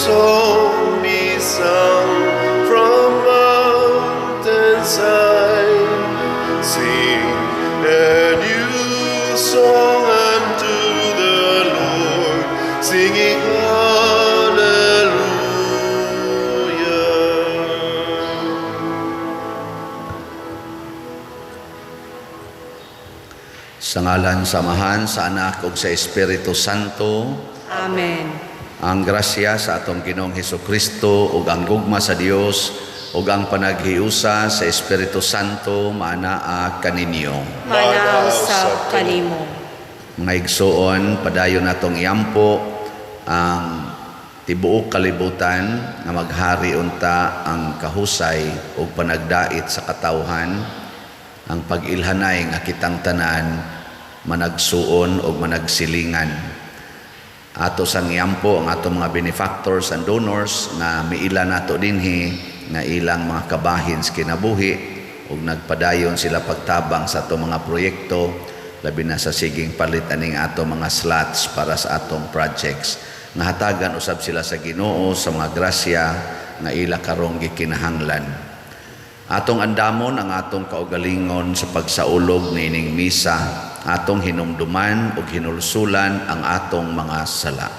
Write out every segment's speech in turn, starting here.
song be sung from mountainside. Sing a new song unto the Lord, singing sa ngalan samahan sa Anak ug sa Espiritu Santo. Amen. Ang grasya sa atong Ginoong Hesukristo ug ang gugma sa Dios ug ang panaghiusa sa Espiritu Santo maanaa kaninyo. Manaw sa kanimo. Mga igsoon, padayon natong iampo ang tibuok kalibutan nga maghari unta ang kahusay ug panagdait sa katawhan, ang pag-ilhanay nga kitang tanan managsuon o managsilingan. Ato sang iampo ang atong mga benefactors and donors nga miila nato dinhi nga ilang mga kabahin sa kinabuhi ug nagpadayon sila pagtabang sa atong mga proyekto, labi na sa siging palit aning atong mga slots para sa atong projects. Nga hatagan usab sila sa Ginoo sa mga grasya nga ila karong gikinahanglan. Atong andamon ang atong kaugalingon sa pagsaulog nining misa, atong hinumduman ug hinulsulan ang atong mga sala.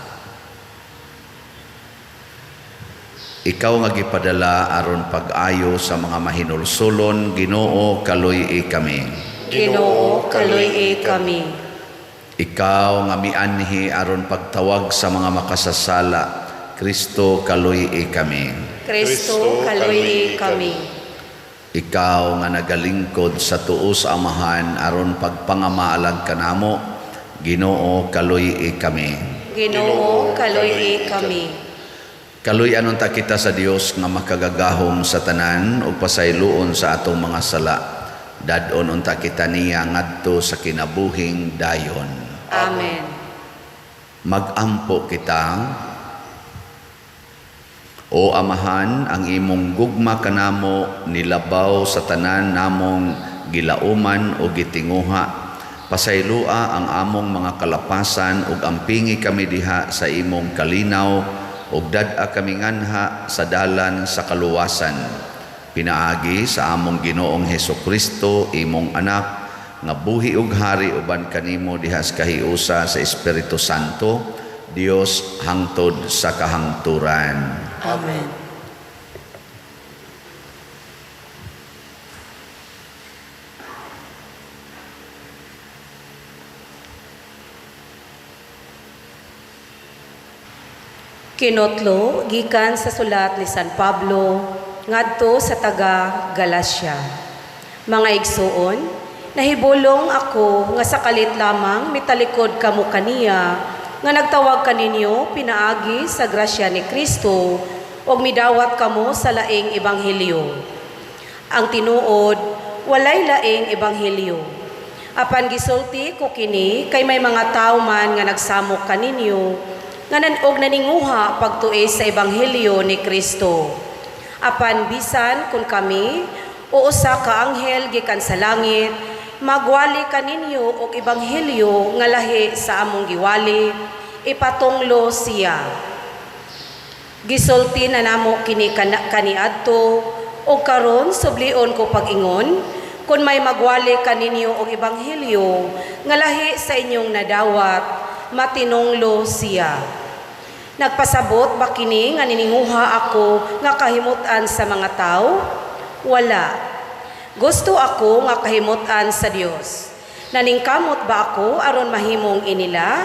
Ikaw nga gipadala aron pag-ayo sa mga mahinulsulon, Ginoo kaluy-i kami. Ginoo kaluy-i kami. Ikaw nga mianhi aron pagtawag sa mga makasasala, Kristo kaluy-i kami. Kristo kaluy-i kami. Ikaw nga nagalingkod sa tuo sa Amahan aron pagpangamaalag kanamo, Ginoo kaluy-i kami. Ginoo kaluy-i kami. Kaluy-anon ta kita sa Dios nga makagagahom sa tanan ug pasayloon sa atong mga sala. Dadon unta kita niya ngadto sa kinabuhing dayon. Amen. Magampo kita. O Amahan, ang imong gugma kanamo nilabaw sa tanan namong gilauman o gitinguha. Pasaylua ang among mga kalapasan ug ampingi kami diha sa imong kalinaw ug dad-a kami nganha sa dalan sa kaluwasan. Pinaagi sa among Ginoong Hesukristo, imong anak, nga buhi ug hari uban kanimo diha sa kahiusa sa Espiritu Santo, Dios hangtod sa kahangturan. Amen. Kinotlo gikan sa sulat ni San Pablo ngadto sa taga Galacia. Mga igsuon, nahibulong ako nga sa kalit lamang mitalikod kamo kaniya nga nagtawag kaninyo pinaagi sa grasya ni Kristo ug midawat kamo sa laing ebanghelyo. Ang tinuod walay laing ebanghelyo. Apan gisulti ko kini kay may mga tawo man nga nagsamok kaninyo nga og naninguha pagtuis sa ebanghelyo ni Kristo. Apan bisan kun kami o usa ka anghel gikan sa langit magwali kaninyo og ebanghelyo nga lahi sa among giwali, ipatunglo siya. Gisulti na namo kini kaniadto og karon sublion ko pag-ingon kun may magwali kaninyo og ebanghelyo nga lahi sa inyong nadawat, matinunglo siya. Nagpasabot ba kini nga nininguha ako nga kahimutan sa mga tao? Wala. Gusto ako nga kahimutan sa Dios. Naningkamot ba ako aron mahimong inila?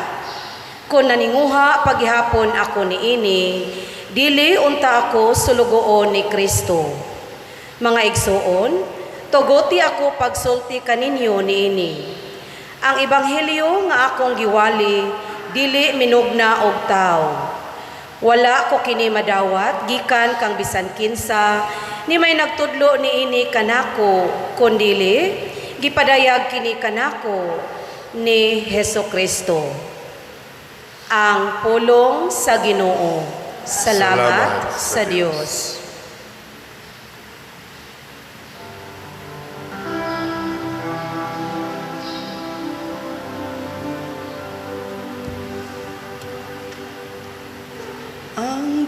Kung naninguha paghihapon ako niini, dili unta ako sulugoon ni Kristo. Mga igsoon, tuguti ako pagsulti kaninyo niini. Ang ebanghelyo nga akong giwali, dili minugna og tao. Wala ko kini madawat gikan kang bisan kinsa ni may nagtudlo niini kanako kundili gipadayag kini kanako ni Hesukristo. Ang pulong sa Ginoo. Salamat sa Dios.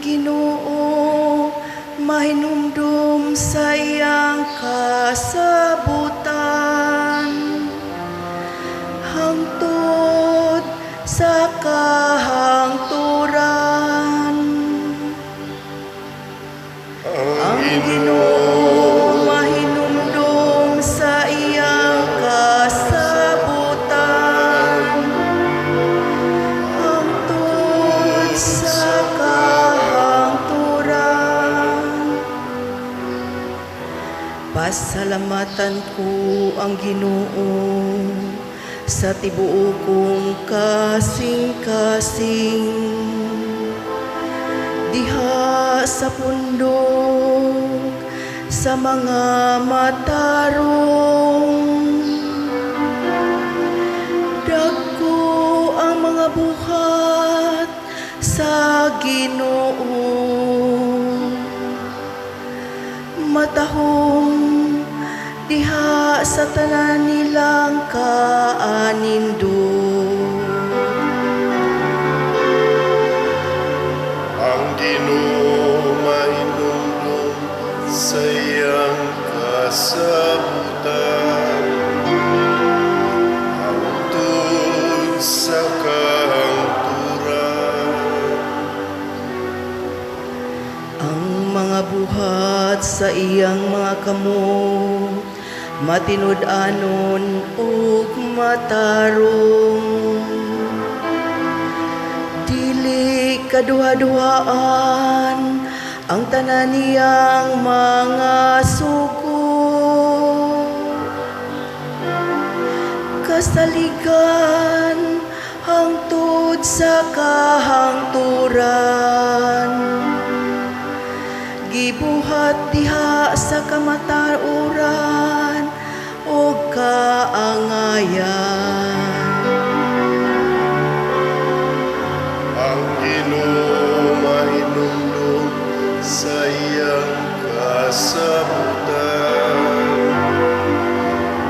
Ginoo mahinumdum sa iyang kasabutan hangtod sa kahangturan. Ang Ginoo mahinumdum sa iyang kasabutan hangtod sa kahangturan. Pasalamatan ko ang Ginoo sa tibuok kong kasing-kasing diha sa pundok sa mga matarong. Dagko ang mga buhat sa Ginoo, matahong diha sa tanan nilang kaanindo. Ang Ginoo mahinumdum sa iyang kasabutan hangtod sa kahangturan. Ang mga buhat sa iyang mga kamot matinud-anon ug matarong. Dili kaduha-duhaan ang tanan niyang mga sugo. Kasaligan hangtod sa kahangturan. Gibuhat diha sa kamataruran o kaangayan. Ang Ginoo mahinumdum sa iyang kasabutan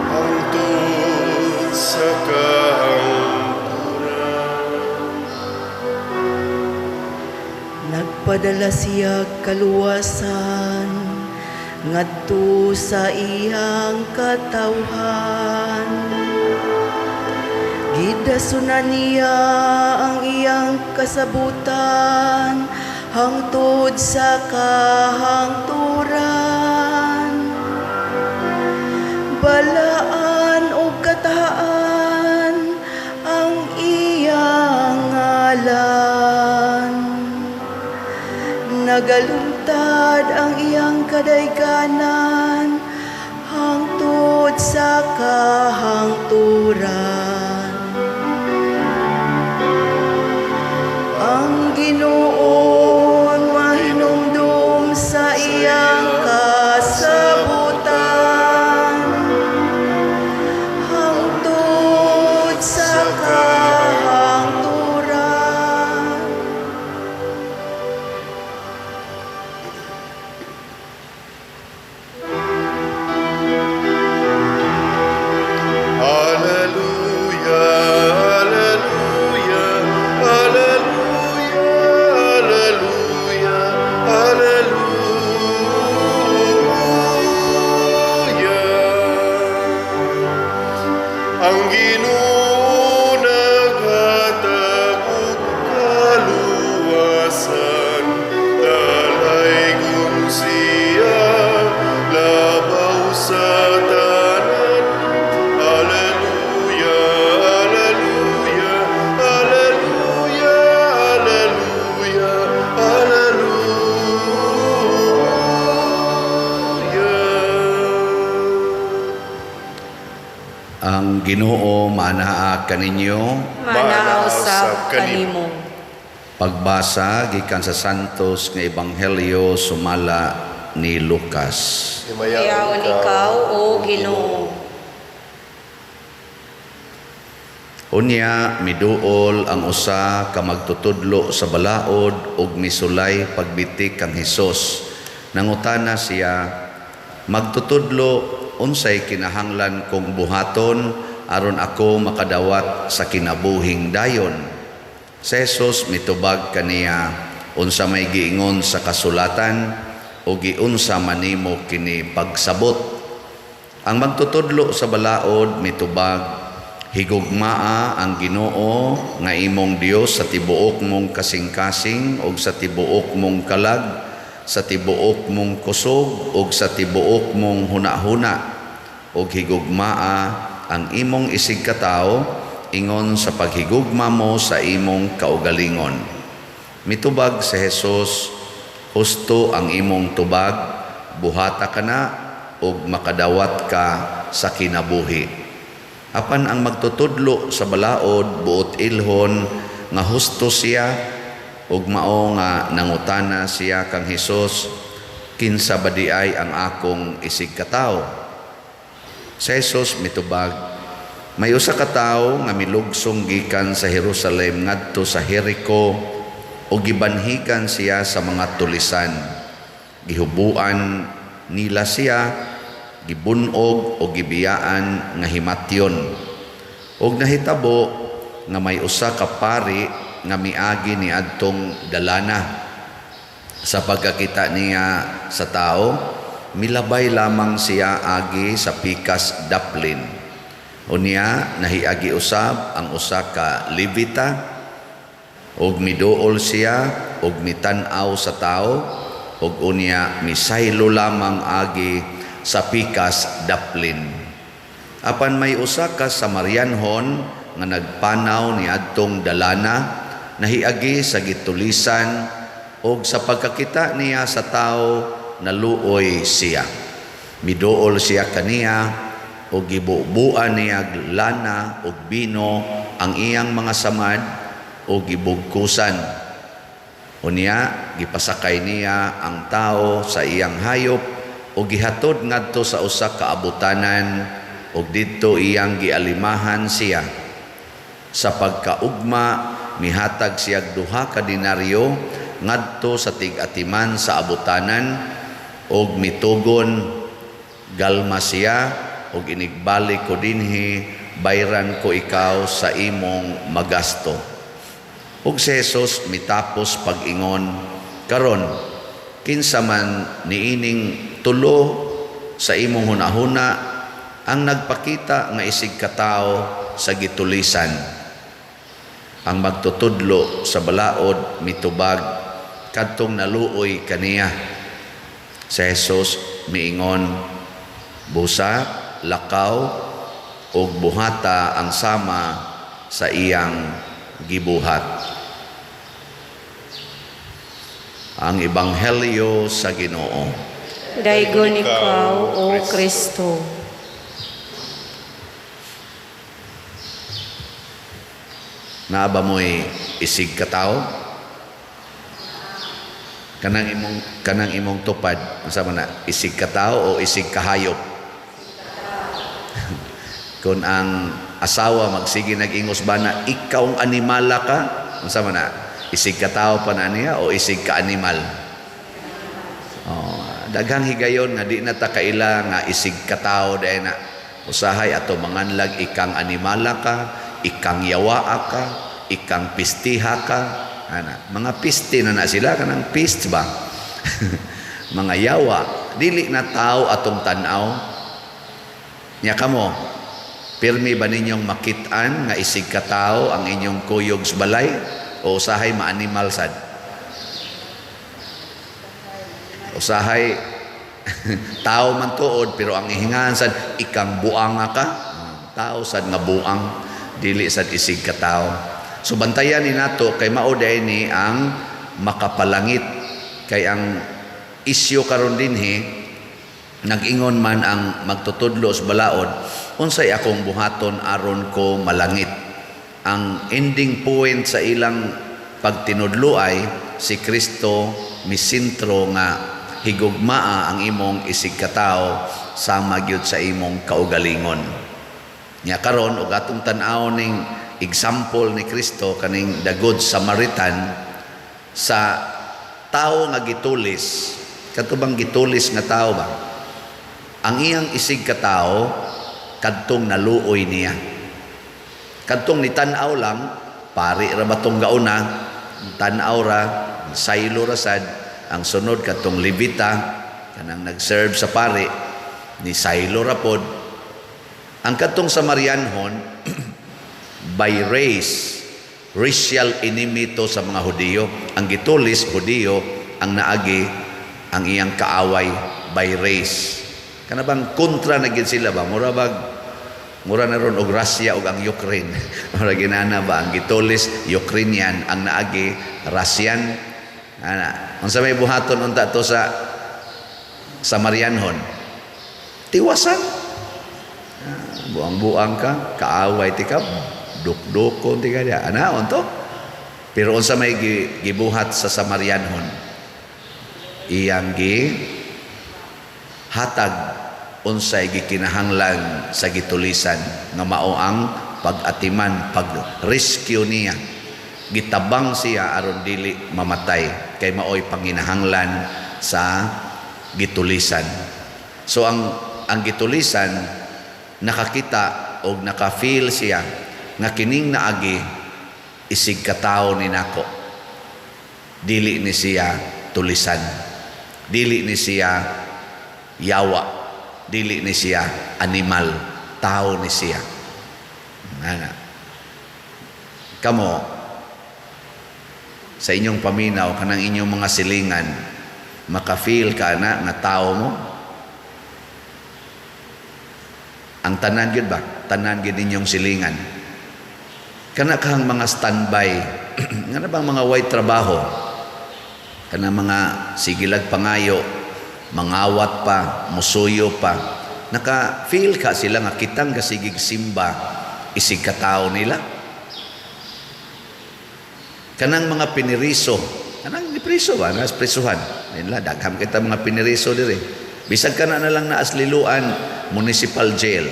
hangtod sa kahangturan. Nagpadala siya kaluwasan ngadto sa iyang katawhan. Gidasunan niya ang iyang kasabutan hangtod sa kahangturan. Balaan o kataan ang iyang ngalan. Nagaluntad ang iyang kadayganan hangtod sa kahangturan. Ang Ginoo mahinumdum sa iyang kasabutan hangtod sa kahangturan. Ang Ginoo naghatag og kaluwasan, dalaygon siya labaw sa tanan. Hallelujah, hallelujah, hallelujah, hallelujah, hallelujah. Ang Ginoo manaa kaninyo. Manaw sa kanimo. Pagbasa gikan sa Santos nga Ebanghelyo sumala ni Lucas. Himayaon ikaw, O Ginoo. Unya miduol ang usa ka magtutudlo sa balaod ug misulay pagbitik kang Hesus. Nangutana siya, magtutudlo unsay kinahanglan kong buhaton aron ako makadawat sa kinabuhing dayon. Si Hesus mitubag kaniya, unsa may giingon sa kasulatan o giunsa manimo kini pagsabot. Ang magtutudlo sa balaod mitubag, higugmaa ang Ginoo nga imong Dios sa tibuok mong kasing-kasing ug sa tibuok mong kalag, sa tibuok mong kusog ug sa tibuok mong hunahuna, ug higugmaa ang imong isig katawo ingon sa paghigugma mo sa imong kaugalingon. Mitubag si Jesus, husto ang imong tubag, buhata ka na ug makadawat ka sa kinabuhi. Apan ang magtutudlo sa balaod buot ilhon nga husto siya ug mao nga nangutana siya kang Hesus, kinsa ba di ay ang akong isig katawo? Sa Hesus mitubag, may usa ka tawo nga milugsong gikan sa Jerusalem ngadto sa Jericho ug gibanhikan siya sa mga tulisan. Gihubuan nila siya, gibunog o gibiyaan nga himatyon. Ug nahitabo nga may usa ka pari nga miagi ni adtong dalana. Sa pagkakita niya sa tao, milabay lamang siya agi sa pikas daplin. Unya nahiagi usab ang usa ka Levita, ug miduol siya ug mitan-aw sa tao, ug unya misaylo lamang agi sa pikas daplin. Apan may usa ka Samarianhon nga nagpanaw ni adtong dalana, nahiagi sa gitulisan, ug sa pagkakita niya sa tao naluoy siya. Miduol siya kaniya ug gibubuan niya lana ug bino ang iyang mga samad ug gibugkusan. Unya gipasakay niya ang tao sa iyang hayop ug gihatod ngadto sa usa ka abutanan ug didto iyang gialimahan siya. Sa pagkaugma mihatag siya 2 ka denaryo ngadto sa tig-atiman sa abutanan ug mitugon, galma siya ug inigbalik ko dinhi, bayran ko ikaw sa imong magasto. Ug si Jesus mitapos pag-ingon, karon kinsa man niining tulo sa imong hunahuna ang nagpakita nga isig katawo sa gitulisan. Ang magtutudlo sa balaod mitubag kadtong naluoy kaniya. Si Jesus miingon, busa, lakaw ug buhata ang sama sa iyang gibuhat. Ang Ebanghelyo sa Ginoo. Daygon ikaw, O Kristo. Naaba mo'y isig katawo? Kanang imong tupad, masama na, isig katao o isig kahayop? Kung ang asawa magsige nag-ingos ba na ikaw ang animala ka, masama na, isig katao pa na niya o isig ka-animal? Daghang higayon nga di na ta kaila nga isig katao dahil na usahay ato manganlag ikang animala ka, ikang yawa ka, ikang pistiha ka. Mga piste na sila, kanang pist ba? Mga yawa, dili na tao atong tanaw. Nya kamo, pirmi ba ninyong makitaan nga isig ka tao ang inyong kuyog sa balay o usahay ma-animal sad? Usahay tao man tuod pero ang ihingahan sad ikang buang ka. Tao sad nga buang, dili sad isig ka tao. So bantayan ni nato kay mauday ni ang makapalangit, kay ang isyu karon dinhi nag-ingon man ang magtutudlo sa balaod, unsay akong buhaton aron ko malangit. Ang ending point sa ilang pagtinudlo ay si Kristo misintro nga higugmaa ang imong isig katao sama gyud sa imong kaugalingon. Nya karon og atong tan-aw ning example ni Kristo kaning the Good Samaritan sa tao nga gitulis. Katubang gitulis nga tao ba? Ang iyang isig katao kadtong naluoy niya. Kadtong nitan-aw lang, pari ra ba tong gauna, tan-aw ra, saylo ra sad, ang sunod katong Levita kanang nag-serve sa pari ni saylo ra pod. Ang katong Samarianhon by race, racial enemy to sa mga Hudiyo. Ang gitulis Hudiyo, ang naagi ang iyang kaaway by race. Kana bang kontra na gid sila ba? Mura na ron og Russia ug ang Ukraine. Mura ginana ba ang gitulis Ukrainian, ang naagi Russian. Ana, unsa may buhaton unta to sa Samarianhon? Tiwasan. Buang-buang ka, kaaway ti ka, dukdukon ti ka dia. Ana unto? Pero unsa may gibuhat sa Samarianhon? Iyang hatag unsay gikinahanglan sa gitulisan nga mao ang pag-atiman, pag-rescue niya. Gitabang siya aron dili mamatay kay maoy panginahanglan sa gitulisan. So ang gitulisan nakakita o naka-feel siya nga kining naagi isig katawo ni nako. Dili ni siya tulisan. Dili ni siya yawa. Dili ni siya animal, tao ni siya. Ana. Kamo sa inyong paminaw kanang inyong mga silingan, maka-feel ka na nga tao mo. Ang tanan gyud ba? Tanan gyud inyong silingan. Kana kahang mga standby, nga bang mga white trabaho, kana mga sigilag pangayo, mangawat pa, musuyo pa, naka-feel ka sila nga kitang kasigig simba isig katao nila. Kanang mga piniriso, kanang nipriso ba? Nas prisuhan. Nila, dagham kita mga piniriso diri. Bisag ka na lang naasliluan, municipal jail.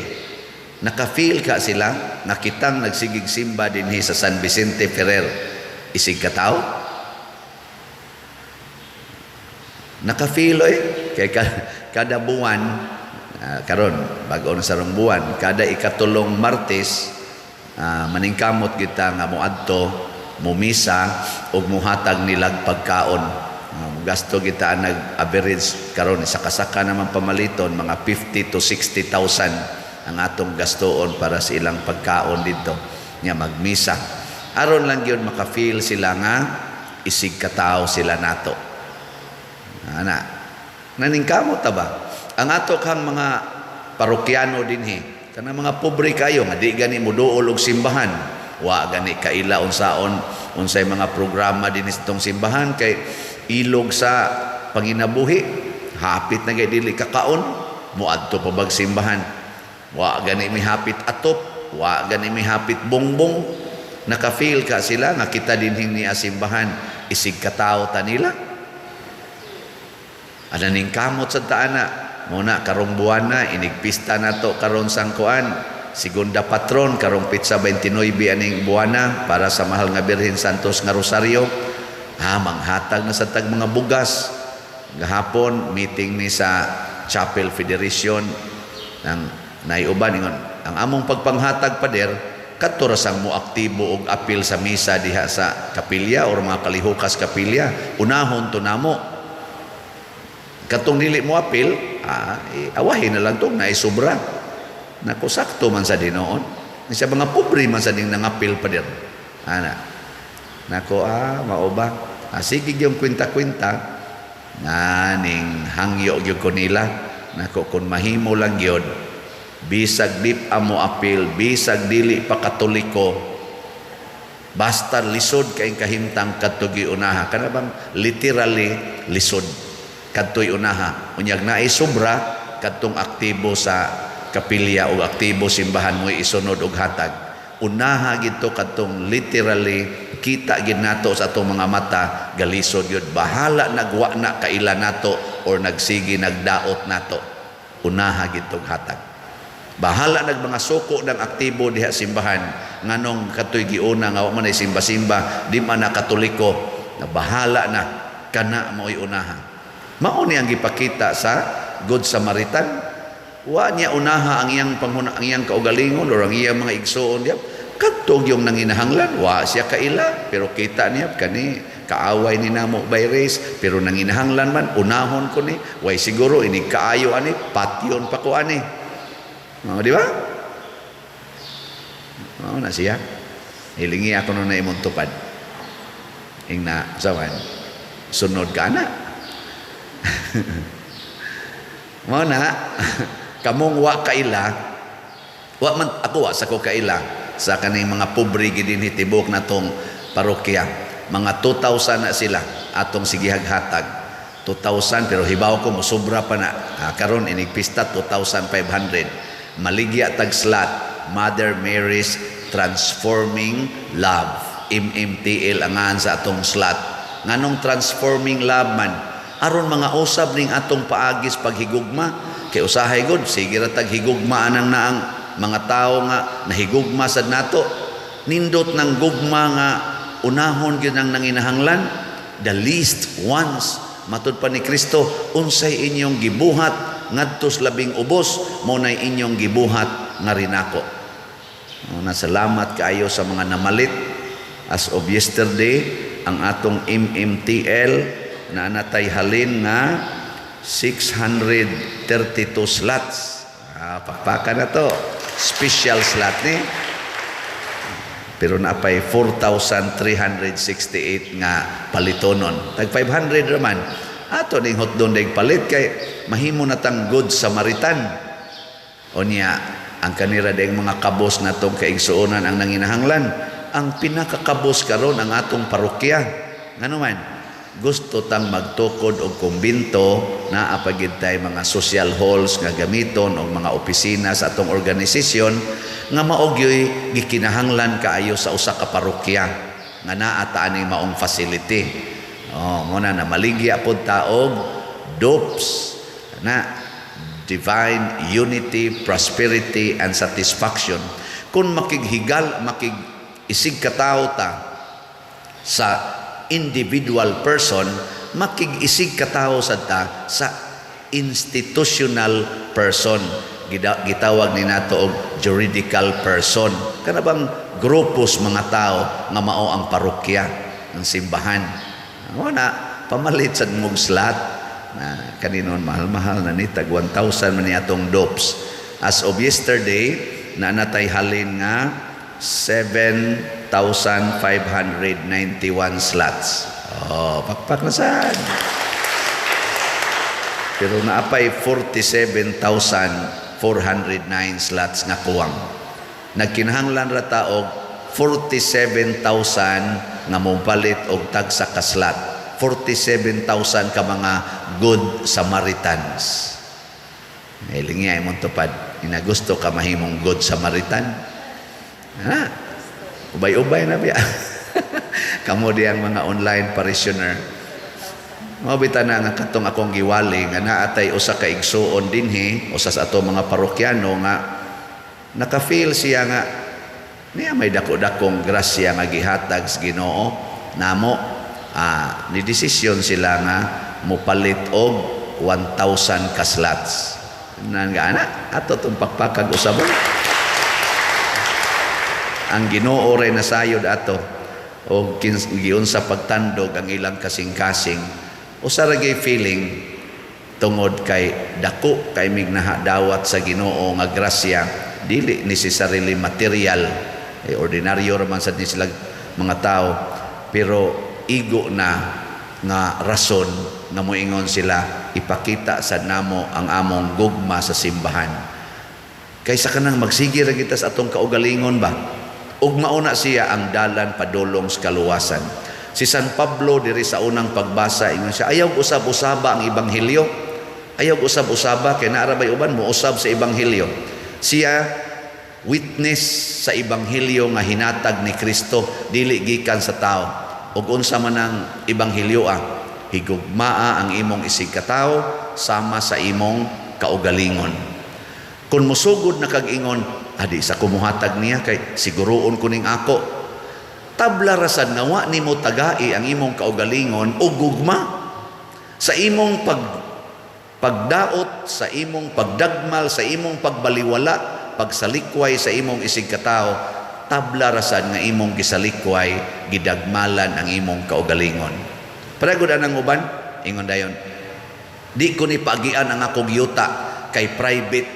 Naka-feel ka sila nga kitang nagsigig simba dinhi sa San Vicente Ferrer isig katao. Naka-feel kay kada buwan karon bag-o na sarong buwan kada ikatulong Martes maningkamot kita nga moadto mumisa ug muhatag nilag pagkaon. Gasto kita nag-average karon sa kasaka naman pamaliton mga 50 to 60,000 ang atong gastoon para sa ilang pagkaon dito nga magmisa. Aron lang gyud maka-feel sila nga isig katao sila nato. Ana naningkamot ta ba? Ang ato kang mga parokyano dinhi, kanang mga pobre kayo nga di gani muduol og simbahan, wa gani kaila unsaon unsay mga programa dinhi sa tong simbahan kay ilog sa panginabuhi, hapit na gay dili kakaon, muadto pa bag simbahan. Wa gani mi hapit atop, wa gani mi hapit bongbong. Naka-feel ka sila nga kita dinhi ni simbahan isig katao ta nila. Ananing kamot sa taana muna karong buwan na inigpista nato karon sang kuan segunda patron karong pitsa 29 aning buwan na para sa mahal nga Birhen Santos nga Rosario. Manghatag na sa tag mga bugas. Gahapon meeting ni sa Chapel Federation ng naiuban ingon ang among pagpanghatag pader kadto ra sang mo aktibo og apil sa misa diha sa kapilya or mga kalihukas kapilya. Unahon to namo. Katong dili mo apil, awahin na lang itong naisubra. Naku, sakto man sa dinoon. Sa mga pobre man sa ding nangapil pa din. Naku, mao ba? Sige yung kwenta-kwenta. Ning hangyo yung ko nila. Naku, kung mahimo lang yun, bisag dip amo apil, bisag dili pa katoliko, basta lisod kayong kahimtang katugi unaha. Kana bang literally lisod? Kadtoy unaha unyag naay sobra kadtong aktibo sa kapilya o aktibo simbahan mo isunod og hatag unaha gito kadtong literally kita gid nato sa atong mga mata galisod yun bahala nagwa na kaila nato or nagsigi nagdaot nato unaha gito hatag bahala nag mga suko ng aktibo diha simbahan nganong katoy giuna nga wa man ay simba-simba di man na katoliko na bahala na kana mo'y unaha. Mao ni ang gipakita sa Good Samaritan. Wa niya unaha ang iyang panghuna, ang iyang kaugalingon o ang iyang mga igsuon diya. Katog yung nanginahanglan, wa siya kaila, pero kita niya, kani, kaaway ni namo by race, pero nanginahanglan man, unahon ko ni, way siguro, ini kaayo ani, patyon pa ko ani. Di ba? Na siya. Hilingi ako nung na imong tupad. Ing na, sawan, sunod ka na. Mo na, kamong wa kaila, wa man, ako wa sa ko kaila, sa kaning mga pobre gidin hitibok na tong parokya. Mga 2,000 na sila atong sigihaghatag. 2,000 pero hibaw ko mo sobra pa na. Karon inigpista 2,500. Maligya tag slot Mother Mary's Transforming Love. MMTL angan sa atong slot. Nganong transforming love man? Aron mga usab ning atong paagis paghigugma. Kay usahay gud sige ra tag higugma anang naang mga tao nga nahigugma sad nato, nindot ng gugma nga unahon gyud ang nanginahanglan, the least ones matud pa ni Kristo, unsay inyong gibuhat ngadtos labing ubos, mo nay inyong gibuhat nga rinako. Salamat kaayo sa mga namalit. As of yesterday, ang atong MMTL na natay halin nga 632 slots. Pakpakan na to. Special slot ni. Pero napay 4,368 nga palitonon. Tag 500 raman. Ato ning hotdon dayeg palit kay mahimo na tang good Samaritan. O niya, ang kanira dayeg mga kabos na tong kaigsuonan ang nanginahanglan. Ang pinakakabos karon ang atong parokya. Ngano man? Gusto tang magtukod og kumbinto na apagid tay mga social halls nga gamiton og mga opisina sa atong organisasyon nga maogyoy gikinahanglan kaayo sa usa ka parokya nga naa ta ani maong facility. Mo na maligya pod ta og DOPS na Divine Unity, Prosperity and Satisfaction. Kung makig-isig katao ta sa individual person, makig-isig katao sa ta sa institutional person. Gitawag ni nato og juridical person. Kana bang grupos mga tao nga mao ang parokya ng simbahan. Na pamalit sa mong slot na kaninon mahal-mahal na ni tag 1,000 man ni atong DOPS. As of yesterday, na natay halin nga 7,591 slots. Pakpak na saan. Pero naapay 47,409 slots nga kuwang. Nagkinahanglan ra ta og 47,000 nga mopalit og tagsa ka slot. 47,000 ka mga good Samaritans. Ilingi ay mong tupad. Inagusto ka mahimong good Samaritan. Ubay-ubay na biya. Kamo diyang mga online parishioner. Mabita na nga katong akong giwali nga naatay usa ka igsuon dinhi usa sa ato mga parokyano nga naka-feel siya nga niya may dako-dakong grasya nga gihatag sa Ginoo namo. Ni desisyon sila nga mopalit og 1,000 ka slots. Nan nga ana ato tong pakpakag usabon. Ang Ginoo ray nasayod ato o giun sa pagtandog ang ilang kasing-kasing usa ra gay feeling tungod kay dako kay mignahadawat sa Ginoo nga grasya dili necessarily material ordinaryo ra man sad ni sila mga tao pero igo na nga rason nga moingon sila ipakita sad namo ang among gugma sa simbahan kaysa kanang magsige ra kita sa atong kaugalingon ba. Ug mauna siya ang dalan padulong sa kaluwasan. Si San Pablo diri sa unang pagbasa ingon siya ayaw usab-usaba ang ebanghelyo. Ayaw usab-usaba kay naa ra bay uban mo usab sa ebanghelyo. Siya witness sa ebanghelyo nga hinatag ni Kristo dili gikan sa tao. Ug unsa man ang ebanghelyo higugmaa ang imong isig ka tao sama sa imong kaugalingon. Kung musugod na kag-ingon adi sa kumuhatag niya kay siguroon ko ning ako tabla rasan nga wa nimo tagai ang imong kaugalingon o gugma sa imong pagdaot sa imong pagdagmal sa imong pagbaliwala pagsalikway sa imong isig katao tabla rasan nga imong gisalikway, gidagmalan ang imong kaugalingon. Paragod anang uban, ingon dayon, di ko ni pagian ang akong yuta kay private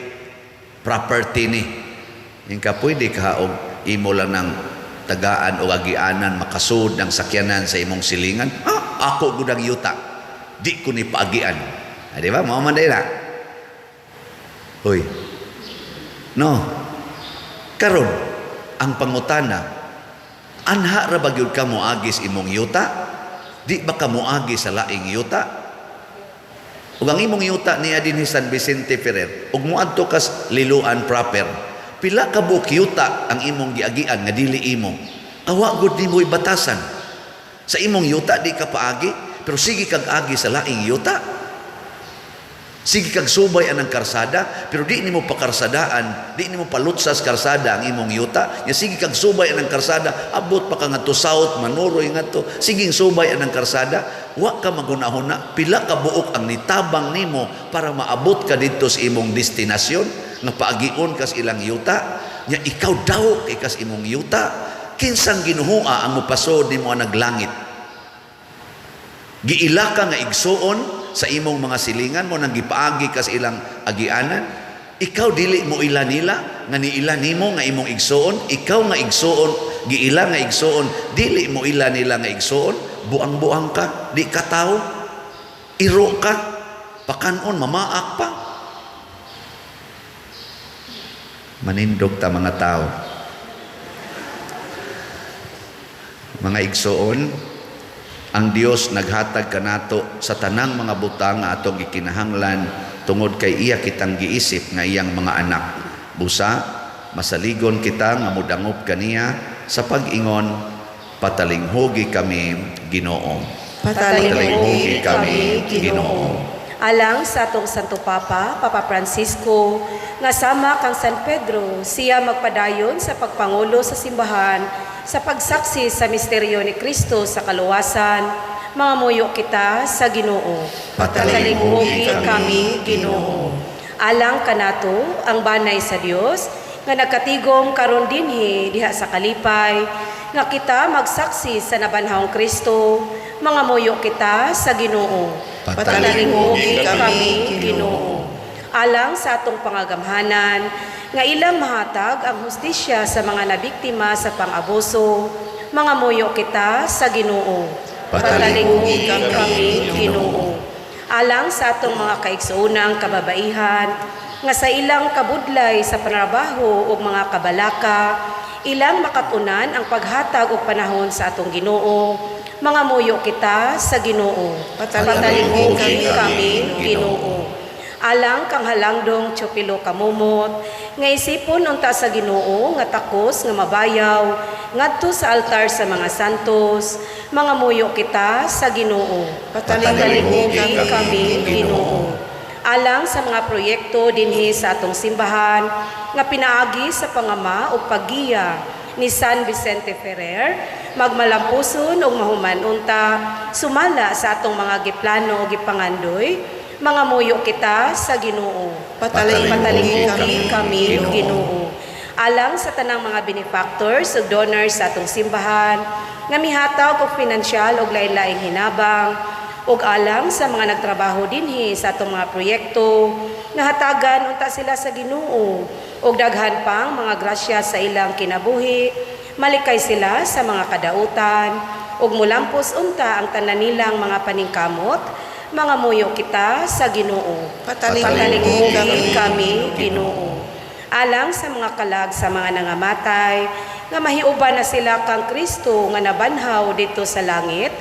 property ni. Yung ka pwede ka og imo lang ng tagaan o agianan, makasud ng sakyanan sa imong silingan. Ako gudang yuta, di ko ni pagian. Di ba? Mao man na. Uy, no, karon ang pangutana, anha ra ba gyud ka moagi sa imong yuta? Di ba ka moagi sa laing yuta? Ug ang imong yuta niya dinhi San Vicente Ferrer, ug moadto kas Liloan proper, pila ka buok yuta ang imong giagian nga dili imo. Awa gud nimo ibatasan. Sa imong yuta di ka paagi, pero sige kag agi sa laing yuta. Sige kag subay anang karsada, pero di nimo pakarsadaan, di nimo palutsas karsada ang imong yuta. Ya sige kag subay anang karsada, abot pa ka ngadto south, manuroy ngadto. Sige subay anang karsada, wa ka magunahuna, pila ka buok ang nitabang nimo para maabot ka didto sa imong destinasyon, nga paagion kas ilang yuta. Nya ikaw daw kay kas imong yuta, kinsang ginuhua ang mopasod nimo ang naglangit. Giila ka nga igsuon sa imong mga silingan mo nang gipaagi ka sa ilang agianan. Ikaw dili mo ila nila nga niila nimo nga imong igsuon. Ikaw nga igsuon, giila nga igsuon, dili mo ila nila nga igsuon. Buang-buang ka, di ka tao, iro ka, pakanon, mamaak pa. Manindog ta mga tao. Mga igsuon, ang Dios naghatag kanato sa tanang mga butang nga atong gikinahanglan tungod kay iya kitang giisip nga iyang mga anak. Busa, masaligon kita nga mudangop kaniya sa pag-ingon, patalinghugi kami, Ginoo. Patalinghugi kami, Ginoo. Alang sa atong Santo Papa, Papa Francisco, nga sama kang San Pedro, siya magpadayon sa pagpangulo sa simbahan, sa pagsaksi sa misteryo ni Kristo sa kaluwasan, mga muyo kita sa Ginoo. Patalinghugi kami, Ginoo. Alang kanato ang banay sa Dios nga nagkatigom karon dinhi diha sa kalipay, nga kita magsaksi sa nabanhawng Kristo, mga muyo kita sa Ginoo. Patalinghugi kami, Ginoo. Alang sa atong pangagamhanan, nga ilang mahatag ang hustisya sa mga nabiktima sa pang-abuso, mga muyo kita sa Ginoo. Patalinghugi kami, Ginoo. Alang sa atong mga kaigsuunang kababaihan, nga sa ilang kabudlay sa panrabaho ug mga kabalaka, ilang makatunan ang paghatag og panahon sa atong Ginoo, mga muyo kita sa Ginoo. Patalinghugi kami, Ginoo. Alang kang halangdong Teopilo Kamumot, nga isipon unta sa Ginoo nga takos nga mabayaw ngadto sa altar sa mga santos, mga muyo kita sa Ginoo. Patalinghugi kami, Ginoo. Alang sa mga proyekto dinhi sa atong simbahan nga pinaagi sa pangama o paggiya ni San Vicente Ferrer, magmalampuson og mahuman unta sumala sa atong mga giplano o gipangandoy, mga muyo kita sa Ginoo. Patalinghugi kami, Ginoo. Alang sa tanang mga benefactors ug donors sa atong simbahan nga mihatag og pinansyal og lain-laing hinabang, ug alang sa mga nagtrabaho dinhi sa atong mga proyekto nga hatagan unta sila sa Ginoo ug daghan pang mga grasya sa ilang kinabuhi, malikay sila sa mga kadautan ug mulampos unta ang tanan nilang mga paningkamot, mga muyo kita sa Ginoo. Patalinghugi kami, Ginoo. Alang sa mga kalag sa mga nangamatay nga mahiuban na sila kang Kristo nga nabanhaw dito sa langit,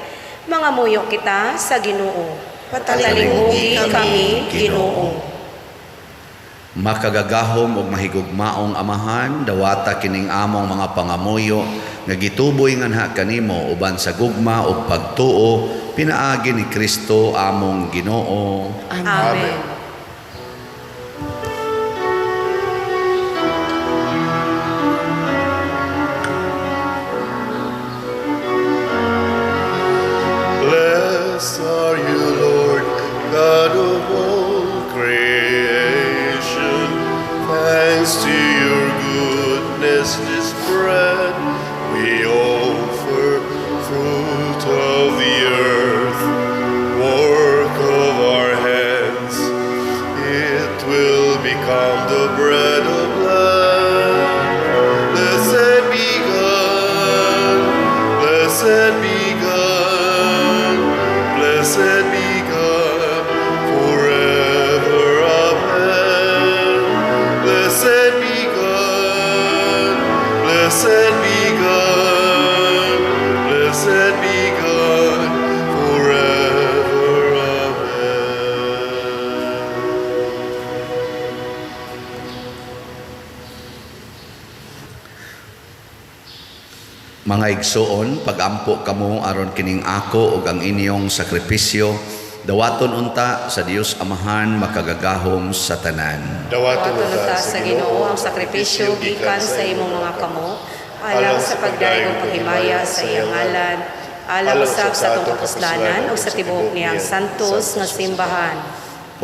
mga muyo kita sa Ginoo. Patalinghugi kami, Ginoo. Makagagahom ug mahigugmaong Amahan, dawata kining among mga pangamuyo nga gituboy nganha kanimo uban sa gugma ug pagtuo, pinaagi ni Kristo among Ginoo. Amen. Blessed are you, Lord, God of all creation. Thanks to your goodness, this bread Blessed be God, blessed be God, forever, amen. Blessed be God, blessed be God, blessed be God, forever, amen. Mga igsoon, pagampo kamo aron kining ako ug ang inyong sakripisyo, dawaton unta sa Dios Amahan makagagahom sa tanan. Dawaton Tutunta sa Ginoo ang sakripisyo gikan sa imong mga kamo, alang sa pagdaigong paghimaya sa iyang ngalan, alang usab sa atong kapuslanan ug sa tibuok niyang santos nga simbahan.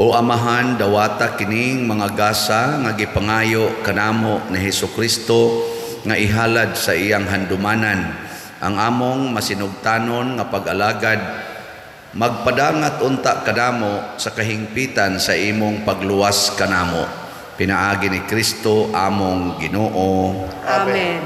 O Amahan, dawata kining mga gasa nga gipangayo kanamo ni Hesukristo nga ihalad sa iyang handumanan, ang among masinugtanon nga pag-alagad, magpadangat unta kanamo sa kahingpitan sa imong pagluwas kanamo. Pinaagi ni Kristo among Ginoo. Amen.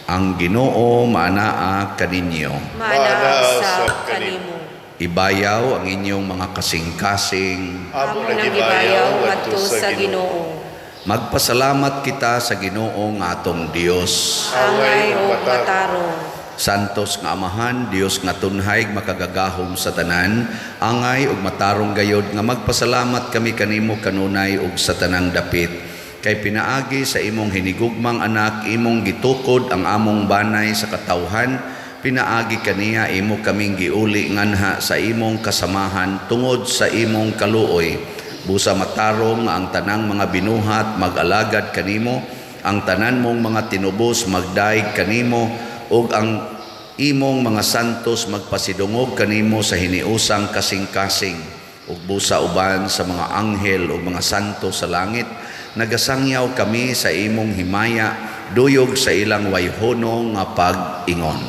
Ang Ginoo maanaa kaninyo. Mana sa kanimo. Ibayaw ang inyong mga kasing-kasing. Amo nang gibayaw ngadto sa Ginoo. Magpasalamat kita sa Ginoo nga atong Dios. Angay o matarong. Santos nga Amahan, Dios nga tunhay makagagahom sa tanan, angay ug matarong gayod nga magpasalamat kami kanimo kanunay ug sa tanang dapit. Kay pinaagi sa imong hinigugmang anak, imong gitukod ang among banay sa katawhan, pinaagi kaniya imo kaming giuli nganha sa imong kasamahan tungod sa imong kaluoy. Busa matarong nga ang tanang mga binuhat mag-alagad kanimo, ang tanan mong mga tinubos magdaig kanimo, ug ang imong mga santos magpasidungog kanimo sa hiniusang kasing-kasing, ug busa uban sa mga anghel ug mga santos sa langit, nagasangyaw kami sa imong himaya, duyog sa ilang wayhono nga pag-ingon.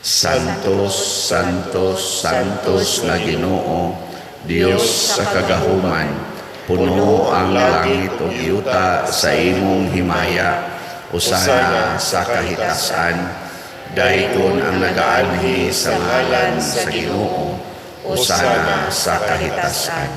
Santos, Santos, Santos nga Ginoo, Dios sa kagahuman, puno ang langit o yuta sa imong himaya, usana sa kahitasan, dayton ang nagaanhi sa ngalan sa Ginoo, usana sa kahitasan.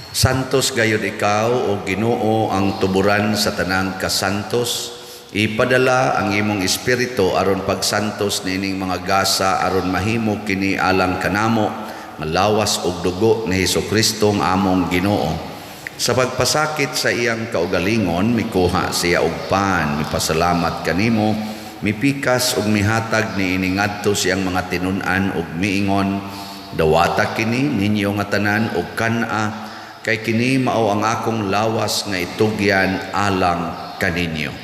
Santos gayud ikaw o Ginoo ang tuburan sa tanang kasantos, ipadala ang imong espiritu aron pagsantos niining mga gasa aron mahimo kini alang kanamo nga lawas ug dugo ni Hesukristo ang among Ginoo. Sa pagpasakit sa iyang kaugalingon, mikuha siya og pan, mipasalamat kanimo, mipikas ug mihatag niini ngadto siyang mga tinun-an ug miingon, dawata kini ninyo nga tanan ug kana, kay kini mao ang akong lawas nga itugyan alang kaninyo.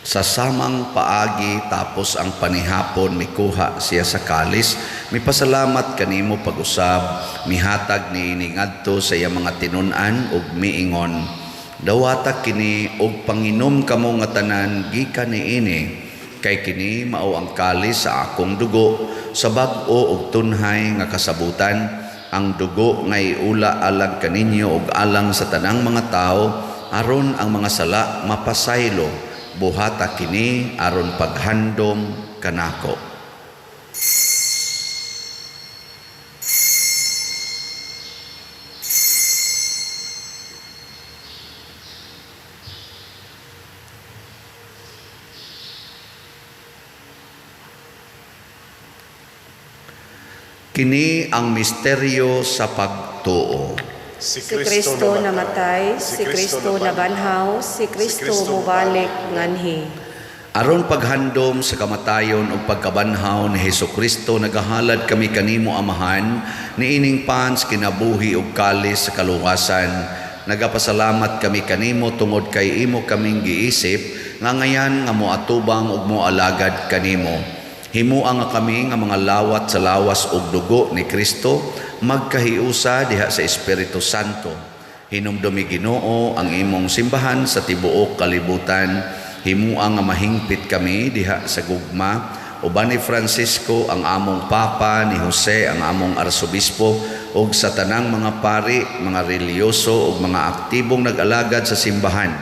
Sa samang paagi tapos ang panihapon mikuha siya sa kalis, mipasalamat kanimo pag-usab, mihatag niini ngadto sa iya mga tinun-an ug miingon, dawata kini og panginom kamo nga tanan gikan niini, kay kini mao ang kalis sa akong dugo, sa bag-o ug tunhay nga kasabutan, ang dugo nga iula alang kaninyo ug alang sa tanang mga tao, aron ang mga sala mapasaylo, buhata kini aron paghandom kanako. Kini ang misteryo sa pagtuo. Si Kristo namatay, si Kristo nabanhaw, si Kristo mubalik nganhi. Aron paghandom sa kamatayon ug pagkabanhaw ni Hesukristo, nagahalad kami kanimo Amahan, niining pans kinabuhi ug kalis sa kaluwasan. Nagapasalamat kami kanimo tungod kay imo kaming giisip, nga ngayan nga moatubang ug moalagad kanimo. Himuang nga kami nga mga lawat sa lawas ug dugo ni Kristo, magkahiusa diha sa Espiritu Santo. Hinumdumi Ginoo ang imong simbahan sa tibuok kalibutan. Himua nga mahingpit kami diha sa gugma, uban ni Francisco ang among papa, ni Jose ang among arsobispo, ug sa tanang mga pari, mga reliyoso ug mga aktibong nag-alagad sa simbahan.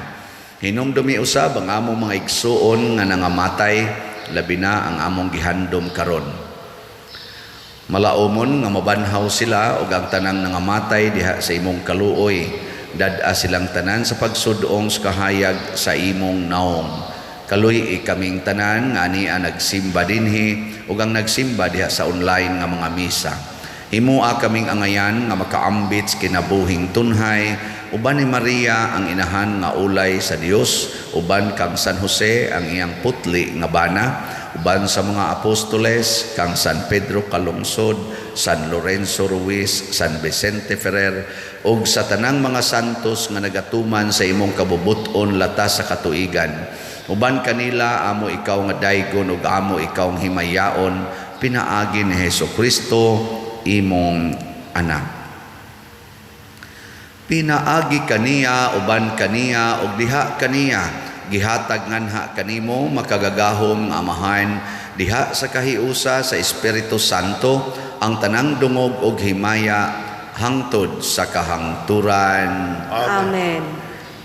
Hinumdumi usab ang among mga igsuon nga nangamatay, labi na ang among gihandom karon. Malaumon nga mabanhaw sila ug ang tanang nangamatay diha sa imong kaluoy. Dad-a silang tanan sa pagsudong sa kahayag sa imong naong. Kaluy kaming tanan nga ania nagsimba dinhi ug ang nagsimba diha sa online nga mga misa. Himua kaming angayan nga makaambit sa kinabuhing tunhay, uban ni Maria ang inahan nga ulay sa Dios, uban kang San Jose ang iyang putli nga bana, uban sa mga apostoles kang San Pedro Calungsod, San Lorenzo Ruiz, San Vicente Ferrer, ug sa tanang mga santos nga nagatuman sa imong kabubuton latas sa katuigan. Uban kanila amo ikaw nga daygon ug amo ikaw ang himayaon, pinaagi ni Hesukristo imong anak. Pinaagi kaniya uban kaniya ug diha kaniya gihatag nganha kanimo makagagahom nga amahan diha sa kahiusa sa Espiritu Santo ang tanang dungog ug himaya hangtod sa kahangturan. Amen.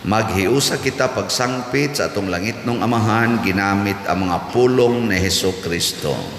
Maghiusa kita pagsangpit sa atong langitnong amahan ginamit ang mga pulong ni Hesukristo.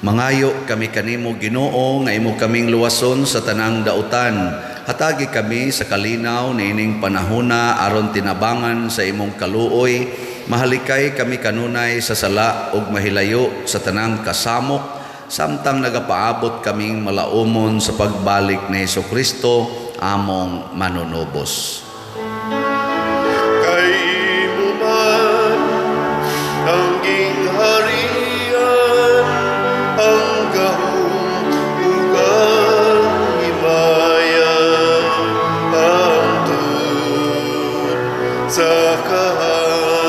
Mangayo kami kanimo Ginoo nga imo kaming luwason sa tanang dautan. Hatagi kami sa kalinaw niining panahona aron tinabangan sa imong kaluoy. Mahalikay kami kanunay sa sala ug mahilayo sa tanang kasamok samtang nagapaabot kaming malaumon sa pagbalik ni Hesukristo among manunubos. Kay imo man ang gingharian, ang gahom ug ang himayan, hangtod sa kahangturan.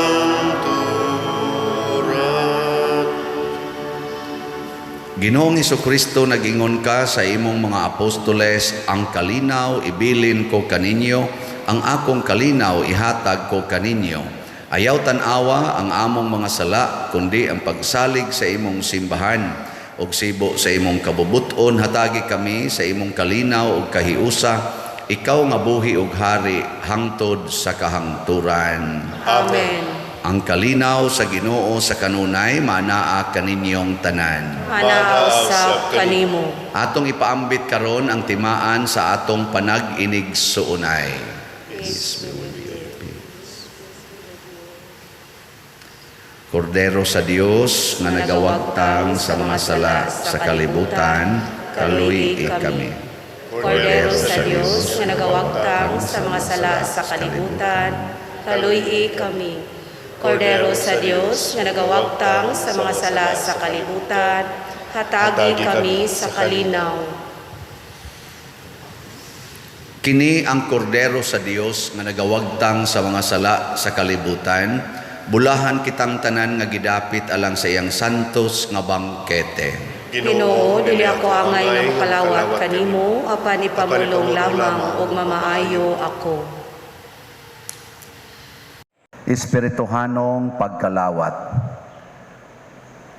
Ginoong Hesukristo, nag-ingon ka sa imong mga apostoles, ang kalinaw ibilin ko kaninyo, ang akong kalinaw ihatag ko kaninyo. Ayaw tanawa ang among mga sala, kundi ang pagsalig sa imong simbahan. Og sibo sa imong kabubuton, hatagi kami sa imong kalinaw ug kahiusa, ikaw nga buhi ug hari hangtod sa kahangturan. Amen. Ang kalinaw sa Ginoo sa kanunay manaa kaninyong tanan. Manaw sa kanimo. Atong ipaambit karon ang timaan sa atong panag-inig suunay. Kordero sa Dios nga nagawagtang sa mga sala sa kalibutan, kaluy kami. Kordero sa Dios nga nagawagtang sa mga sala sa kalibutan, kaluy kami. Kordero sa Dios nga nagawagtang sa mga sala sa kalibutan, hatagi kami sa kalinaw. Kini ang kordero sa Dios nga nagawagtang sa mga sala sa kalibutan, bulahan kitang tanan nga gidapit alang sa iyang santos nga bangkete. Ginoo, dili ako angay nga makalawat kanimo, apan ipamulong lamang og mamaayo ako. Espirituhanong pagkalawat.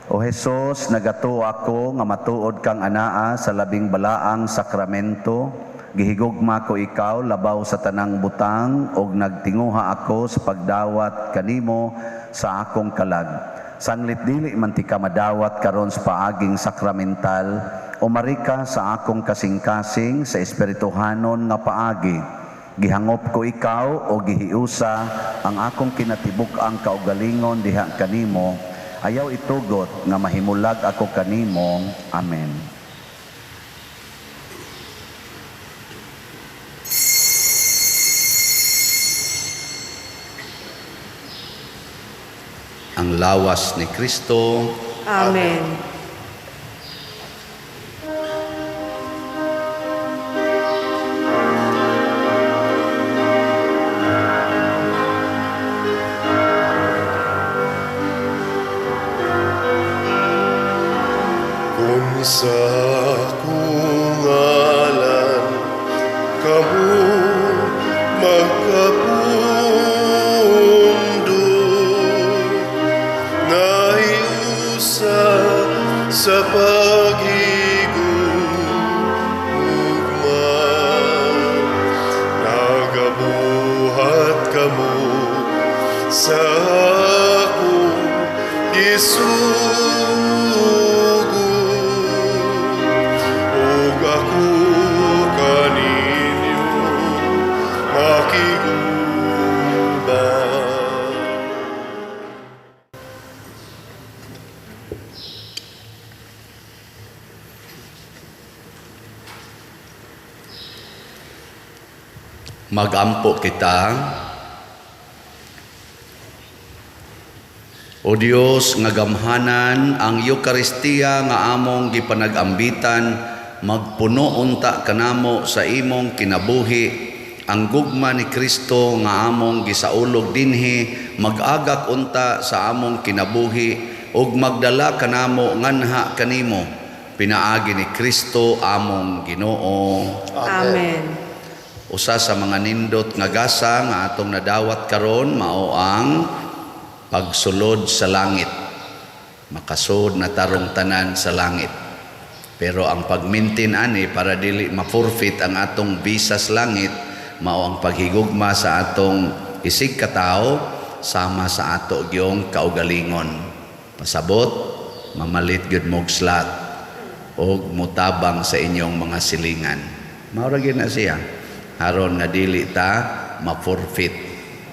O Jesus, nagato ako nga matuod kang anaa sa labing balaang sakramento, gihigugma ko ikaw labaw sa tanang butang ug nagtinguha ako sa pagdawat kanimo sa akong kalag. Sanglit dili man ti ka madawat karon sa paaging sakramental, o marika sa akong kasing-kasing sa espirituhanon nga paagi. Gihangop ko ikaw o gihiusa ang akong kinatibuk-ang kaugalingon diha kanimo, ayaw itugot nga mahimulag ako kanimo. Amen. Ang lawas ni Kristo. Amen. Kung sa kungalan kamu magkapundo, nahiusa sa pag-igugma, nagabuhat kamu sa akong gisugo, ug ako kaninyo makigubay. Magampo kita. O Dios nga gamhanan ang Eukaristiya nga among gipanag-ambitan, magpuno unta kanamo sa imong kinabuhi, ang gugma ni Kristo nga among gisaulog dinhi, mag-agak unta sa among kinabuhi, ug magdala kanamo nganha kanimo, pinaagi ni Kristo among Ginoo. Amen. Usa sa mga nindot nga gasa nga atong nadawat karon mao ang pagsulod sa langit. Makasud na tarong tanan sa langit. Pero ang pagmintin ani para dili ma-forfeit ang atong visa sa langit, mao ang paghigugma sa atong isig katao sama sa ato gyung kaugalingon. Pasabot, mamalit gyud mog slat og mutabang sa inyong mga silingan. Mao ra gyud na siya. Haron nga dili ta ma-forfeit.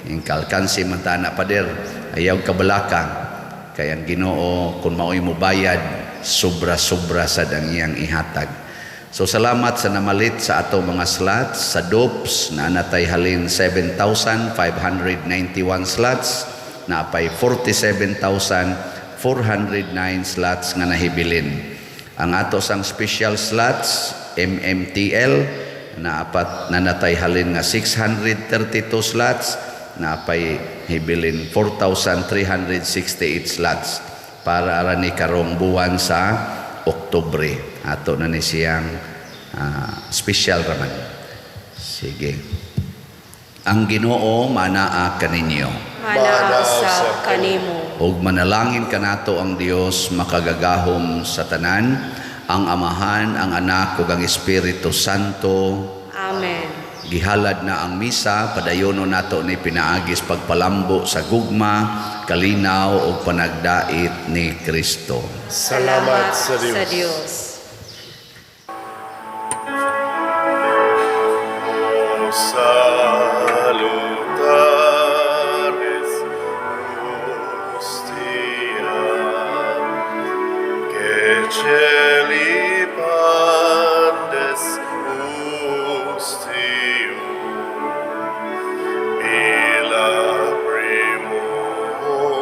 Yung kalkansi man ta na pader, ayaw kabalaka. Kaya ang Ginoo, kung mao'y mo bayad, sobra-sobra sa iyang ihatag. So salamat sa namalit sa ato mga slots, sa DOPS na natay halin 7,591 slots, na apay 47,409 slots nga nahibilin. Ang ato sang special slots, MMTL, na apat na natay halin nga 632 slots, na apay hibilin 4,368 slots para arani karong buwan sa Oktubre. Ato na ni siyang special raman. Sige. Ang Ginoo manaa kaninyo. Manaasap kanimo. Ug manalangin kanato ang Dios makagagahom sa tanan, ang Amahan, ang Anak ug ang Espiritu Santo. Amen. Gihalad na ang misa, padayono nato ni pinaagis pagpalambo sa gugma, kalinaw o panagdait ni Kristo. Salamat sa Diyos. Sa Diyos. Salutares Hostia, que celi pandes Hostio, Ila primum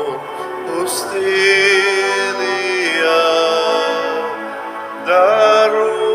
darurat